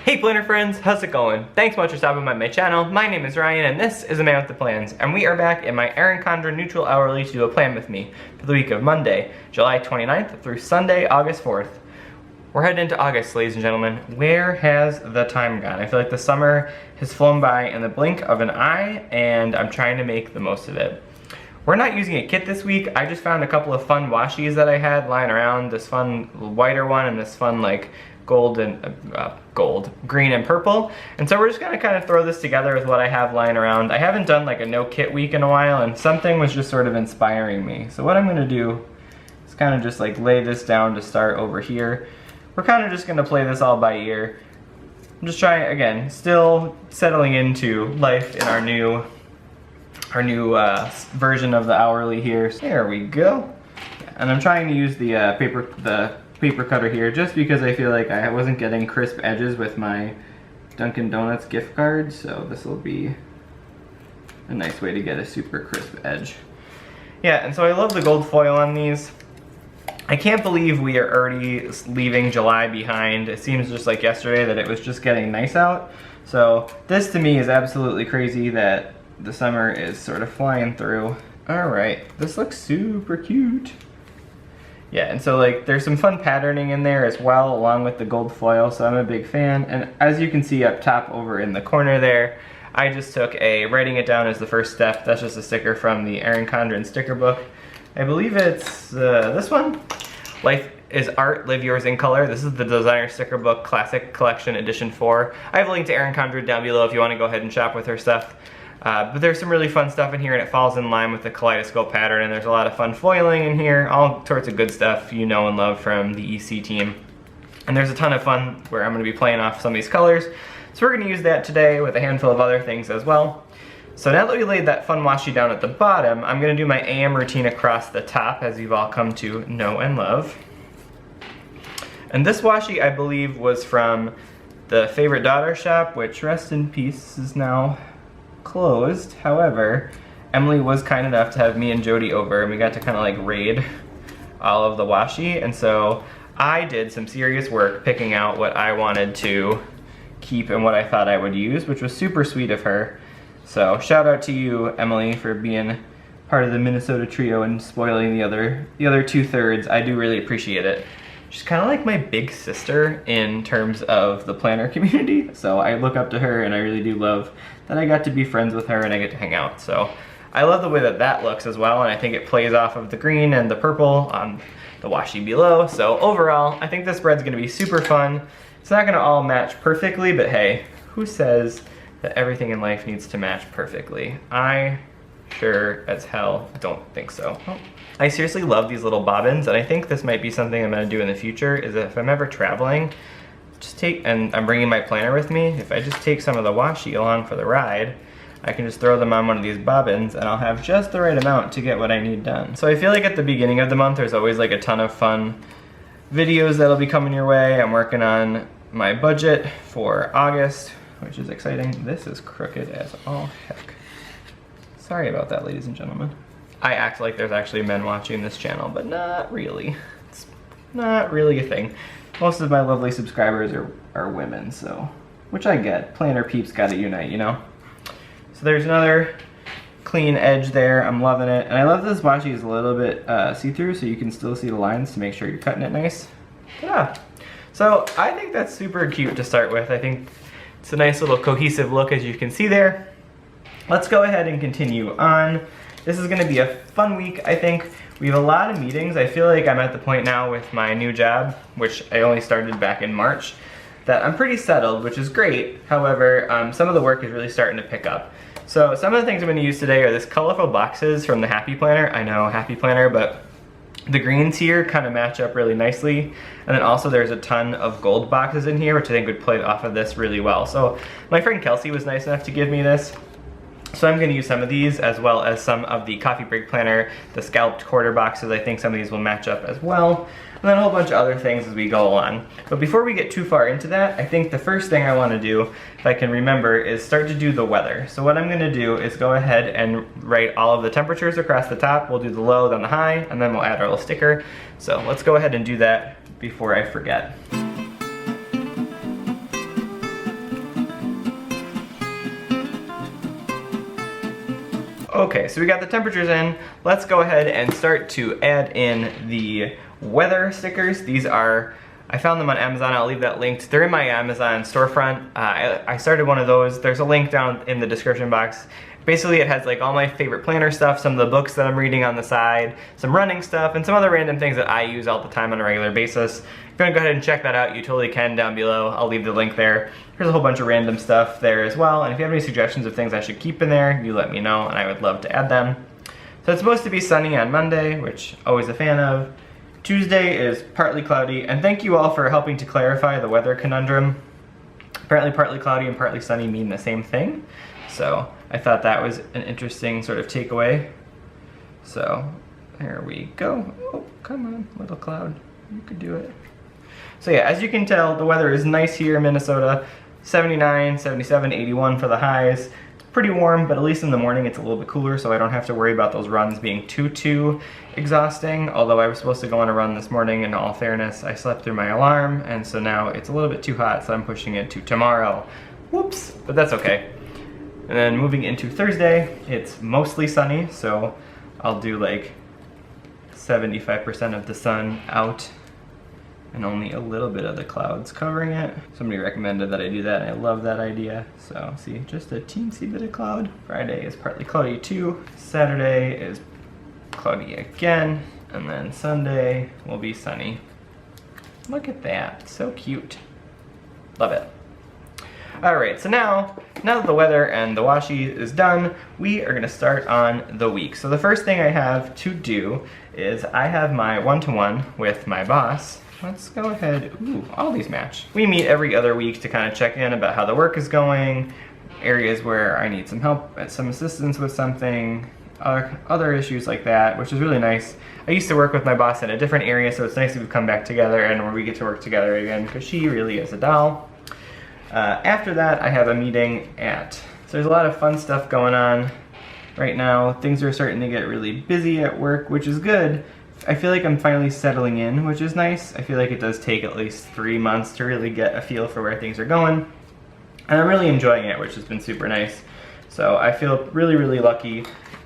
Hey Planner friends, how's it going? Thanks so much for stopping by my channel. My name is Ryan and this is A Man with the Plans, and we are back in my Erin Condren neutral hourly to do a plan with me for the week of Monday, July 29th through Sunday, August 4th. We're heading into August, ladies and gentlemen. Where has the time gone? I feel like the summer has flown by in the blink of an eye and I'm trying to make the most of it. We're not using a kit this week. I just found a couple of fun washis that I had lying around, this fun whiter one and this fun like green and purple. And so we're just gonna kind of throw this together with what I have lying around. I haven't done like a no kit week in a while and something was just sort of inspiring me. So what I'm gonna do is kind of just like lay this down to start over here. We're kind of just gonna play this all by ear. I'm just trying, again, still settling into life in our new version of the hourly here. There we go. And I'm trying to use the paper cutter here just because I feel like I wasn't getting crisp edges with my Dunkin' Donuts gift card, so this will be a nice way to get a super crisp edge. Yeah, and so I love the gold foil on these. I can't believe we are already leaving July behind. It seems just like yesterday that it was just getting nice out. So this to me is absolutely crazy that the summer is sort of flying through. All right, this looks super cute. Yeah, and so like there's some fun patterning in there as well along with the gold foil, so I'm a big fan. And as you can see up top over in the corner there, I just took writing it down as the first step. That's just a sticker from the Erin Condren sticker book. I believe it's this one. Life is Art, Live Yours in Color. This is the designer sticker book, Classic Collection Edition 4. I have a link to Erin Condren down below if you want to go ahead and shop with her stuff. But there's some really fun stuff in here and it falls in line with the kaleidoscope pattern, and there's a lot of fun foiling in here, all sorts of good stuff you know and love from the EC team. And there's a ton of fun where I'm going to be playing off some of these colors. So we're going to use that today with a handful of other things as well. So now that we laid that fun washi down at the bottom, I'm going to do my AM routine across the top, as you've all come to know and love. And this washi, I believe, was from the Favorite Daughter shop, which, rest in peace, is now closed. However, Emily was kind enough to have me and Jody over, and we got to kind of like raid all of the washi. And so I did some serious work picking out what I wanted to keep and what I thought I would use, which was super sweet of her. So shout out to you, Emily, for being part of the Minnesota trio and spoiling the other 2/3. I do really appreciate it. She's kind of like my big sister in terms of the planner community. So I look up to her and I really do love that I got to be friends with her and I get to hang out. So I love the way that that looks as well, and I think it plays off of the green and the purple on the washi below. So overall, I think this spread's gonna be super fun. It's not gonna all match perfectly, but hey, who says that everything in life needs to match perfectly? I sure as hell don't think so. I seriously love these little bobbins, and I think this might be something I'm gonna do in the future, is that if I'm ever traveling, and I'm bringing my planner with me, if I just take some of the washi along for the ride, I can just throw them on one of these bobbins and I'll have just the right amount to get what I need done. So I feel like at the beginning of the month there's always like a ton of fun videos that'll be coming your way. I'm working on my budget for August, which is exciting. This is crooked as all heck. Sorry about that, ladies and gentlemen. I act like there's actually men watching this channel, but not really. It's not really a thing. Most of my lovely subscribers are women, so, which I get. Planner peeps gotta unite, you know? So there's another clean edge there. I'm loving it. And I love this washi is a little bit see-through, so you can still see the lines to make sure you're cutting it nice. Yeah. So I think that's super cute to start with. I think it's a nice little cohesive look, as you can see there. Let's go ahead and continue on. This is gonna be a fun week, I think. We have a lot of meetings. I feel like I'm at the point now with my new job, which I only started back in March, that I'm pretty settled, which is great. However, some of the work is really starting to pick up. So some of the things I'm gonna use today are this colorful boxes from the Happy Planner. I know, Happy Planner, but the greens here kind of match up really nicely. And then also there's a ton of gold boxes in here, which I think would play off of this really well. So my friend Kelsey was nice enough to give me this. So I'm going to use some of these as well as some of the CoffeeBreakPlanner, the scalped quarter boxes. I think some of these will match up as well. And then a whole bunch of other things as we go along. But before we get too far into that, I think the first thing I want to do, if I can remember, is start to do the weather. So what I'm going to do is go ahead and write all of the temperatures across the top. We'll do the low, then the high, and then we'll add our little sticker. So let's go ahead and do that before I forget. Okay, so we got the temperatures in. Let's go ahead and start to add in the weather stickers. These are, I found them on Amazon. I'll leave that linked. They're in my Amazon storefront. I started one of those. There's a link down in the description box. Basically, it has like all my favorite planner stuff, some of the books that I'm reading on the side, some running stuff, and some other random things that I use all the time on a regular basis. If you want to go ahead and check that out, you totally can down below. I'll leave the link there. There's a whole bunch of random stuff there as well, and if you have any suggestions of things I should keep in there, you let me know, and I would love to add them. So it's supposed to be sunny on Monday, which always a fan of. Tuesday is partly cloudy, and thank you all for helping to clarify the weather conundrum. Apparently partly cloudy and partly sunny mean the same thing, so I thought that was an interesting sort of takeaway. So there we go. Oh, come on, little cloud, you could do it. So yeah, as you can tell, the weather is nice here in Minnesota. 79, 77, 81 for the highs. It's pretty warm, but at least in the morning it's a little bit cooler, so I don't have to worry about those runs being too exhausting. Although I was supposed to go on a run this morning, in all fairness, I slept through my alarm, and so now it's a little bit too hot, so I'm pushing it to tomorrow. Whoops, but that's okay. And then moving into Thursday, it's mostly sunny, so I'll do like 75% of the sun out and only a little bit of the clouds covering it. Somebody recommended that I do that, and I love that idea. So see, just a teensy bit of cloud. Friday is partly cloudy too. Saturday is cloudy again, and then Sunday will be sunny. Look at that, so cute. Love it. Alright, so now that the weather and the washi is done, we are gonna start on the week. So the first thing I have to do is I have my one-to-one with my boss. Let's go ahead, ooh, all these match. We meet every other week to kind of check in about how the work is going, areas where I need some help, some assistance with something, other issues like that, which is really nice. I used to work with my boss in a different area, so it's nice that we've come back together and where we get to work together again, because she really is a doll. After that, I have a meeting so there's a lot of fun stuff going on right now. Things are starting to get really busy at work, which is good. I feel like I'm finally settling in, which is nice. I feel like it does take at least 3 months to really get a feel for where things are going. And I'm really enjoying it, which has been super nice. So I feel really lucky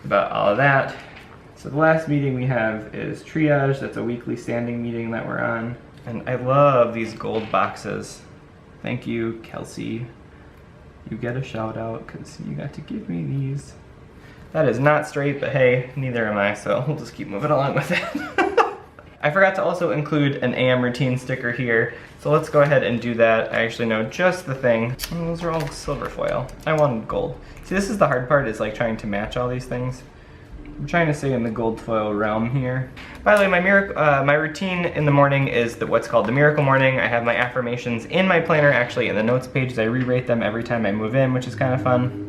about all of that. So the last meeting we have is triage. That's a weekly standing meeting that we're on. And I love these gold boxes. Thank you, Kelsey. You get a shout out because you got to give me these. That is not straight, but hey, neither am I, so we'll just keep moving along with it. I forgot to also include an AM routine sticker here, so let's go ahead and do that. I actually know just the thing. Oh, those are all silver foil. I wanted gold. See, this is the hard part, is like trying to match all these things. I'm trying to stay in the gold foil realm here. By the way, my routine in the morning is what's called the miracle morning. I have my affirmations in my planner, actually in the notes pages. I re-rate them every time I move in, which is kind of fun.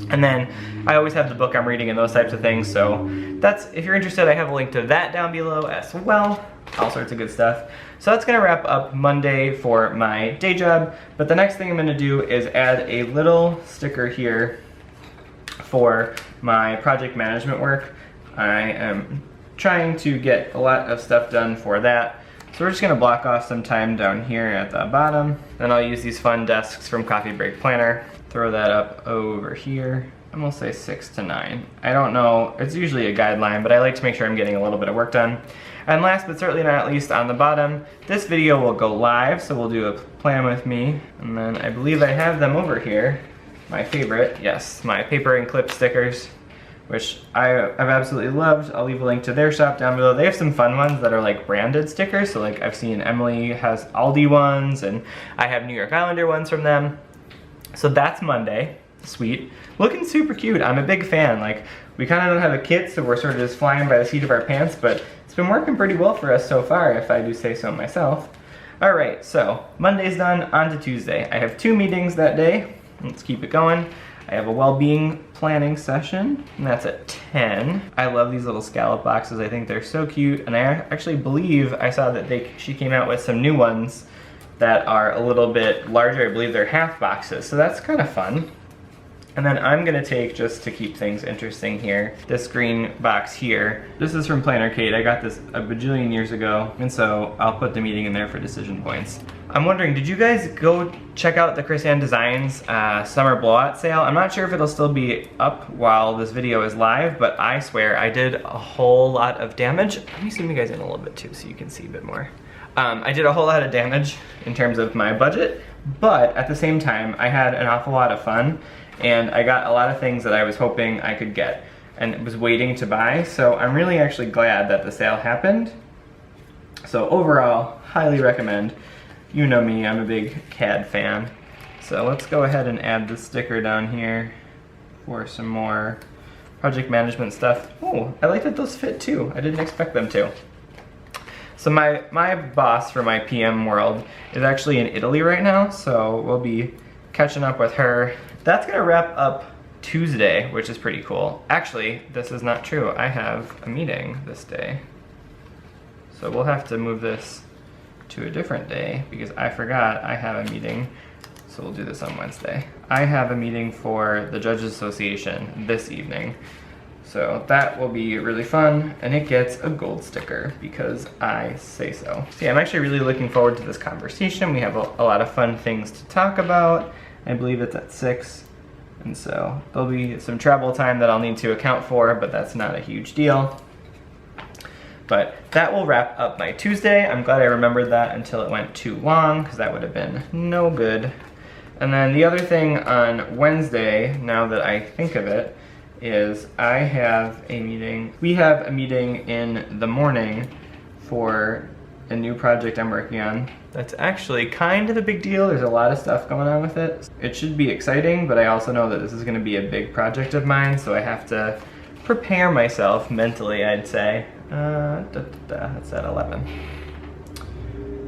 And then I always have the book I'm reading and those types of things, so that's, if you're interested, I have a link to that down below as well. All sorts of good stuff. So that's gonna wrap up Monday for my day job, but the next thing I'm gonna do is add a little sticker here for my project management work. I am trying to get a lot of stuff done for that. So we're just gonna block off some time down here at the bottom. Then I'll use these fun desks from CoffeeBreakPlanner. Throw that up over here. I'm gonna say 6 to 9. I don't know, it's usually a guideline, but I like to make sure I'm getting a little bit of work done. And last but certainly not least, on the bottom, this video will go live, so we'll do a plan with me. And then I believe I have them over here. My favorite, yes, my paper and clip stickers, which I've absolutely loved. I'll leave a link to their shop down below. They have some fun ones that are like branded stickers. So like I've seen Emily has Aldi ones, and I have New York Islander ones from them. So that's Monday, sweet. Looking super cute, I'm a big fan. Like, we kind of don't have a kit, so we're sort of just flying by the seat of our pants, but it's been working pretty well for us so far, if I do say so myself. All right, so Monday's done, on to Tuesday. I have 2 meetings that day. Let's keep it going. I have a well-being planning session, and that's at 10. I love these little scallop boxes. I think they're so cute, and I actually believe I saw that she came out with some new ones that are a little bit larger. I believe they're half boxes, so that's kind of fun. And then I'm gonna take, just to keep things interesting here, this green box here. This is from PlannerKate. I got this a bajillion years ago, and so I'll put the meeting in there for decision points. I'm wondering, did you guys go check out the Krissyanne Designs summer blowout sale? I'm not sure if it'll still be up while this video is live, but I swear I did a whole lot of damage. Let me zoom you guys in a little bit too so you can see a bit more. I did a whole lot of damage in terms of my budget, but at the same time, I had an awful lot of fun, and I got a lot of things that I was hoping I could get and was waiting to buy, so I'm really actually glad that the sale happened. So overall, highly recommend. You know me, I'm a big CAD fan. So let's go ahead and add the sticker down here for some more project management stuff. Oh, I like that those fit too. I didn't expect them to. So my boss for my PM world is actually in Italy right now, so we'll be catching up with her. That's gonna wrap up Tuesday, which is pretty cool. Actually, this is not true. I have a meeting this day. So we'll have to move this to a different day because I forgot I have a meeting. So we'll do this on Wednesday. I have a meeting for the Judges Association this evening. So that will be really fun, and it gets a gold sticker because I say so. So yeah, I'm actually really looking forward to this conversation. We have a lot of fun things to talk about. I believe it's at 6, and so there'll be some travel time that I'll need to account for, but that's not a huge deal. But that will wrap up my Tuesday. I'm glad I remembered that until it went too long, because that would have been no good. And then the other thing on Wednesday, now that I think of it, is I have a meeting. We have a meeting in the morning for a new project I'm working on. That's actually kind of a big deal. There's a lot of stuff going on with it. It should be exciting, but I also know that this is gonna be a big project of mine, so I have to prepare myself mentally, I'd say. That's at 11.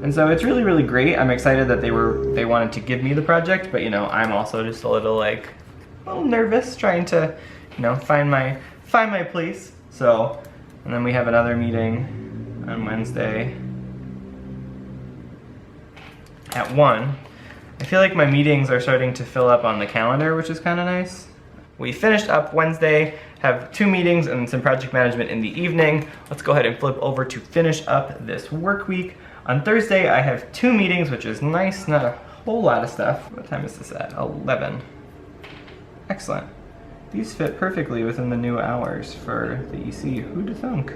And so it's really, really great. I'm excited that they wanted to give me the project, but you know, I'm also just a little nervous trying to, you know, find my place. So, and then we have another meeting on Wednesday at 1. I feel like my meetings are starting to fill up on the calendar, which is kind of nice. We finished up Wednesday, have 2 meetings and some project management in the evening. Let's go ahead and flip over to finish up this work week. On Thursday, I have 2 meetings, which is nice, not a whole lot of stuff. What time is this at? 11. Excellent. These fit perfectly within the new hours for the EC. Who'd have thunk?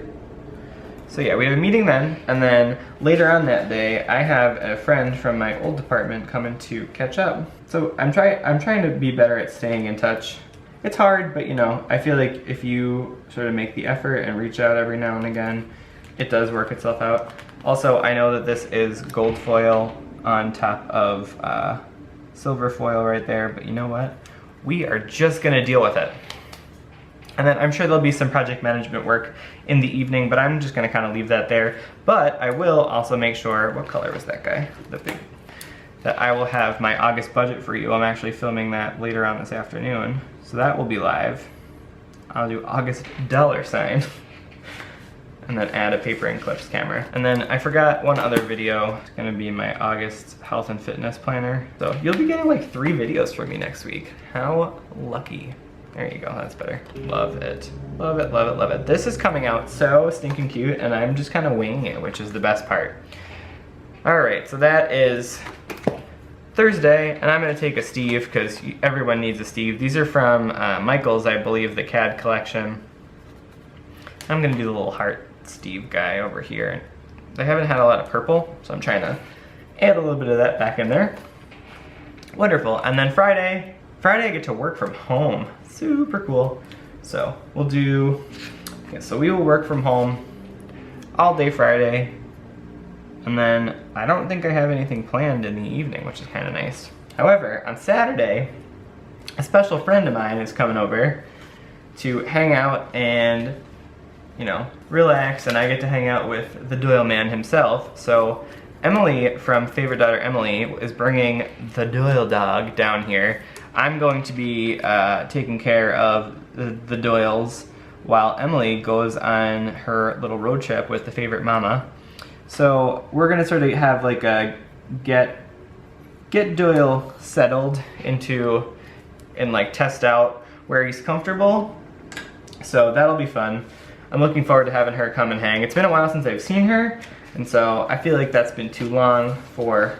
So yeah, we have a meeting then, and then later on that day, I have a friend from my old department coming to catch up. So I'm trying to be better at staying in touch. It's hard, but you know, I feel like if you sort of make the effort and reach out every now and again, it does work itself out. Also, I know that this is gold foil on top of silver foil right there, but you know what? We are just gonna deal with it. And then I'm sure there'll be some project management work in the evening, but I'm just gonna kind of leave that there. But I will also make sure, what color was that guy? That I will have my August budget for you. I'm actually filming that later on this afternoon. So that will be live. I'll do August $sign. And then add a paper and clips camera. And then I forgot one other video. It's gonna be my August health and fitness planner. So you'll be getting like 3 videos from me next week. How lucky. There you go, that's better. Love it. Love it, love it, love it. This is coming out so stinking cute, and I'm just kind of winging it, which is the best part. All right, so that is Thursday, and I'm gonna take a Steve, because everyone needs a Steve. These are from Michael's, I believe, the CAD collection. I'm gonna do the little heart Steve guy over here. They haven't had a lot of purple, so I'm trying to add a little bit of that back in there. Wonderful, and then Friday I get to work from home. Super cool. So we'll do, okay, so we will work from home all day Friday, and then I don't think I have anything planned in the evening, which is kind of nice. However, on Saturday, a special friend of mine is coming over to hang out and, you know, relax, and I get to hang out with the Doyle man himself. So Emily from FavoriteDaughterEmily is bringing the Doyle dog down here. I'm going to be taking care of the Doyles while Emily goes on her little road trip with the favorite mama. So we're gonna sort of have like a get Doyle settled into and like test out where he's comfortable. So that'll be fun. I'm looking forward to having her come and hang. It's been a while since I've seen her, and so I feel like that's been too long for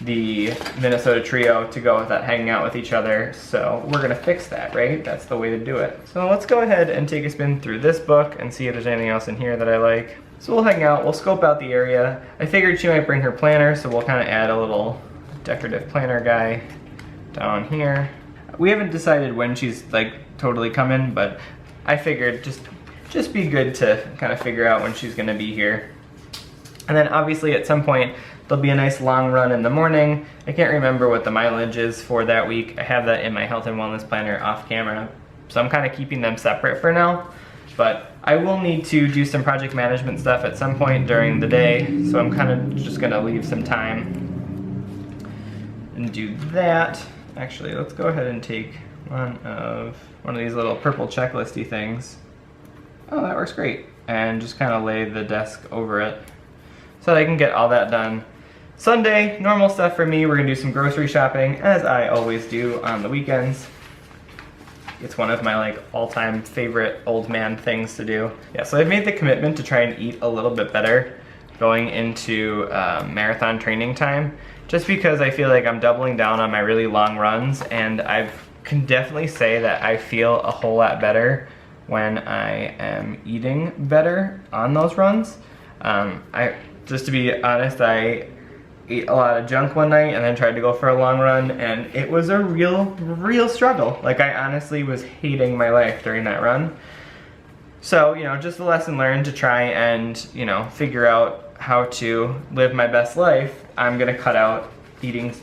the Minnesota trio to go without hanging out with each other. So we're gonna fix that, right? That's the way to do it. So let's go ahead and take a spin through this book and see if there's anything else in here that I like. So we'll hang out, we'll scope out the area. I figured she might bring her planner, so we'll kind of add a little decorative planner guy down here. We haven't decided when she's like totally coming, but I figured just be good to kind of figure out when she's gonna be here. And then obviously at some point, there'll be a nice long run in the morning. I can't remember what the mileage is for that week. I have that in my health and wellness planner off camera. So I'm kind of keeping them separate for now. But I will need to do some project management stuff at some point during the day. So I'm kind of just gonna leave some time and do that. Actually, let's go ahead and take one of these little purple checklisty things. Oh, that works great. And just kind of lay the desk over it so that I can get all that done. Sunday, normal stuff for me. We're gonna do some grocery shopping, as I always do on the weekends. It's one of my like all-time favorite old man things to do. Yeah, so I've made the commitment to try and eat a little bit better going into marathon training time, just because I feel like I'm doubling down on my really long runs, and I can definitely say that I feel a whole lot better when I am eating better on those runs. Just to be honest, I ate a lot of junk one night and then tried to go for a long run, and it was a real struggle. Like, I honestly was hating my life during that run. So, you know, just a lesson learned to try and, you know, figure out how to live my best life. I'm gonna cut out eating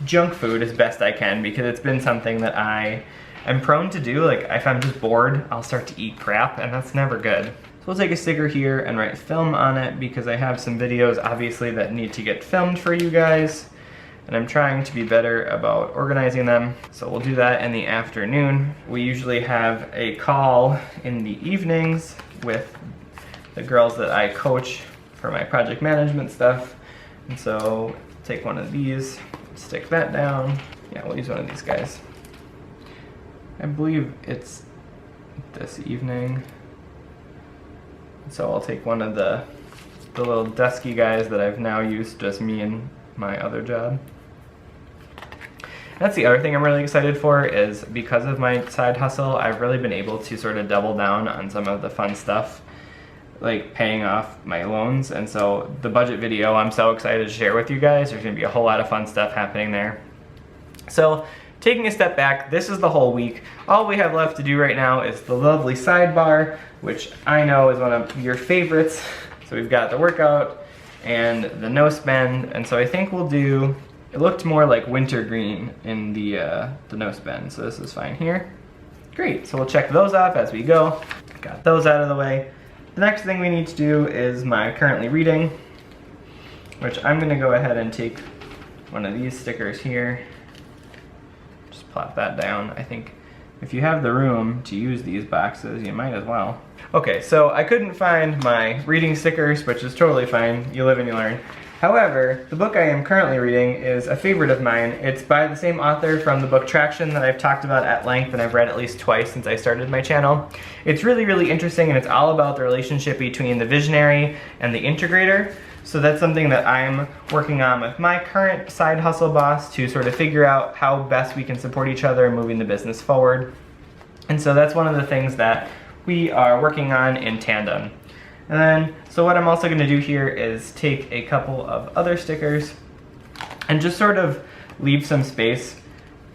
junk food as best I can, because it's been something that I am prone to do. Like, if I'm just bored, I'll start to eat crap, and that's never good. So we'll take a sticker here and write film on it, because I have some videos obviously that need to get filmed for you guys, and I'm trying to be better about organizing them. So we'll do that in the afternoon. We usually have a call in the evenings with the girls that I coach for my project management stuff. And so take one of these, stick that down. Yeah, we'll use one of these guys. I believe it's this evening. So I'll take one of the little dusky guys that I've now used, just me and my other job. That's the other thing I'm really excited for, is because of my side hustle, I've really been able to sort of double down on some of the fun stuff, like paying off my loans. And so the budget video, I'm so excited to share with you guys. There's gonna be a whole lot of fun stuff happening there. So taking a step back, this is the whole week. All we have left to do right now is the lovely sidebar, which I know is one of your favorites. So we've got the workout and the no spend, and so I think we'll do, it looked more like winter green in the no spend, so this is fine here. Great, so we'll check those off as we go. Got those out of the way. The next thing we need to do is my currently reading, which I'm gonna go ahead and take one of these stickers here. Plop that down. I think if you have the room to use these boxes, you might as well. Okay, so I couldn't find my reading stickers, which is totally fine. You live and you learn. However, the book I am currently reading is a favorite of mine. It's by the same author from the book Traction that I've talked about at length, and I've read at least twice since I started my channel. It's really interesting, and it's all about the relationship between the visionary and the integrator. So that's something that I'm working on with my current side hustle boss, to sort of figure out how best we can support each other in moving the business forward. And so that's one of the things that we are working on in tandem. And then, so what I'm also gonna do here is take a couple of other stickers and just sort of leave some space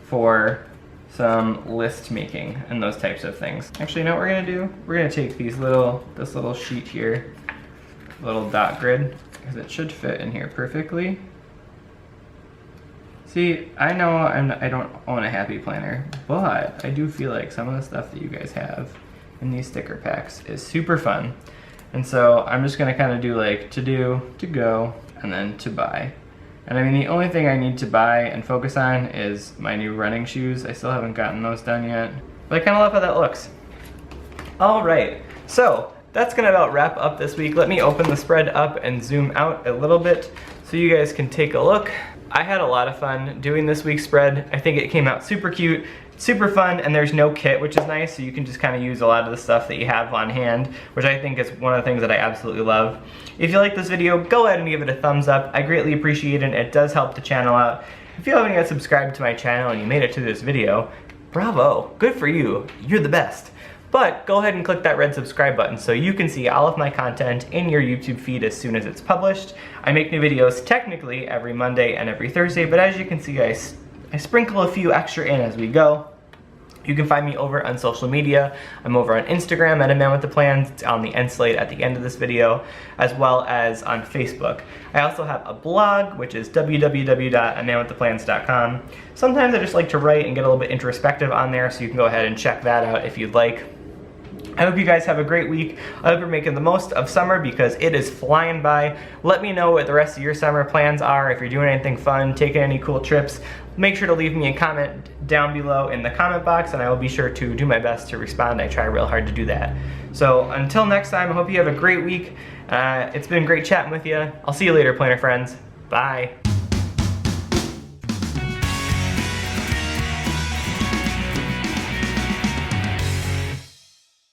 for some list making and those types of things. Actually, you know what we're gonna do? We're gonna take this little sheet here, little dot grid, because it should fit in here perfectly. See, I know I don't own a happy planner, but I do feel like some of the stuff that you guys have in these sticker packs is super fun. And so I'm just gonna kind of do like to do, to go, and then to buy. And I mean, the only thing I need to buy and focus on is my new running shoes. I still haven't gotten those done yet, but I kind of love how that looks. All right, so that's gonna about wrap up this week. Let me open the spread up and zoom out a little bit so you guys can take a look. I had a lot of fun doing this week's spread. I think it came out super cute. super fun, and there's no kit, which is nice, so you can just kind of use a lot of the stuff that you have on hand, which I think is one of the things that I absolutely love. If you like this video, go ahead and give it a thumbs up. I greatly appreciate it. It does help the channel out. If you haven't yet subscribed to my channel and you made it to this video, bravo, good for you. You're the best. But go ahead and click that red subscribe button so you can see all of my content in your YouTube feed as soon as it's published. I make new videos technically every Monday and every Thursday, but as you can see, I sprinkle a few extra in as we go. You can find me over on social media. I'm over on Instagram at A Man With A Plan. It's on the end slate at the end of this video, as well as on Facebook. I also have a blog, which is www.amanwiththeplans.com. Sometimes I just like to write and get a little bit introspective on there, so you can go ahead and check that out if you'd like. I hope you guys have a great week. I hope you're making the most of summer because it is flying by. Let me know what the rest of your summer plans are. If you're doing anything fun, taking any cool trips, make sure to leave me a comment down below in the comment box, and I will be sure to do my best to respond. I try real hard to do that. So until next time, I hope you have a great week. It's been great chatting with you. I'll see you later, planner friends. Bye.